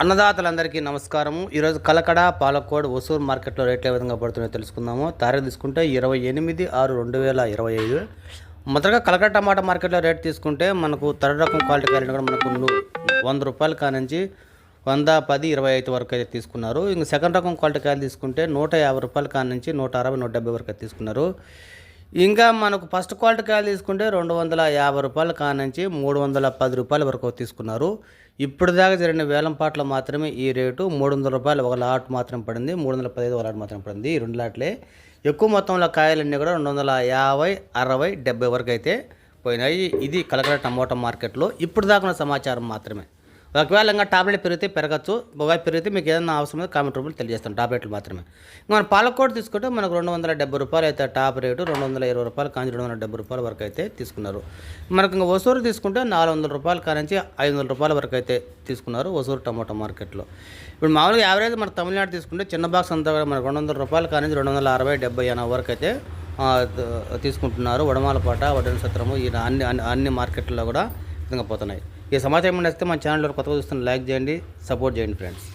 అన్నదాతలందరికీ నమస్కారము. ఈరోజు కలకడ, పాలకోడ్, ఒసూరు మార్కెట్లో రేట్లు ఏ విధంగా పడుతున్నాయో తెలుసుకుందాము. తారీఖు తీసుకుంటే 28/6/2025. మొదటగా కలకడ టమాటా మార్కెట్లో రేట్ తీసుకుంటే మనకు థర్డ్ రకం క్వాలిటీ కాయలు కూడా మనకు ₹100 కానించి 100, 10, 25 వరకు అయితే తీసుకున్నారు. ఇంక సెకండ్ రకం క్వాలిటీ కాయలు తీసుకుంటే ₹150 కానించి 160, 170 వరకు అయితే తీసుకున్నారు. ఇంకా మనకు ఫస్ట్ క్వాలిటీ కాయలు తీసుకుంటే ₹250 కానించి ₹310 వరకు తీసుకున్నారు. ఇప్పుడు దాకా జరిగిన వేలంపాట్లో మాత్రమే ఈ రేటు ₹300 ఒక లాట్ మాత్రం పడింది, 315 ఒక లాట్ మాత్రం పడింది. ఈ రెండు లాట్లే. ఎక్కువ మొత్తంలో కాయలన్నీ కూడా 250, 60, 70 వరకు అయితే పోయినాయి. ఇది కలకడ టమోటా మార్కెట్లో ఇప్పుడు దాకా ఉన్న సమాచారం మాత్రమే. ఒకవేళ ఇంకా టాబ్లెట్ పెరిగితే పెరగచ్చు, ఒకవేళ పెరిగితే మీకు ఏదైనా అవసరం అయితే కామెంట్ రూపంలో తెలియజేస్తాను. టాబ్లెట్లు మాత్రమే. మన పాలకోడ్ తీసుకుంటే మనకు ₹270 అయితే టాప్ రేటు, ₹220 కాంచి ₹270 వరకు అయితే తీసుకున్నారు. మనకు ఇంకా ఒసూరు తీసుకుంటే ₹400 కానించి ₹500 వరకు అయితే తీసుకున్నారు ఒసూరు టమోటా మార్కెట్లో. ఇప్పుడు మామూలుగా యావరేజ్ మన తమిళనాడు తీసుకుంటే చిన్న బాక్స్ అంతా కూడా మనకు ₹200 కానించి 260, 70, 80 వరకు అయితే తీసుకుంటున్నారు. వడమాలపాట, వడ్డన సత్రము ఈ అన్ని మార్కెట్లో కూడా విధంగా పోతున్నాయి. ఈ సమాచారం నచ్చితే మన ఛానల్లో కొత్తగా చూస్తున్న లైక్ చేయండి, సపోర్ట్ చేయండి ఫ్రెండ్స్.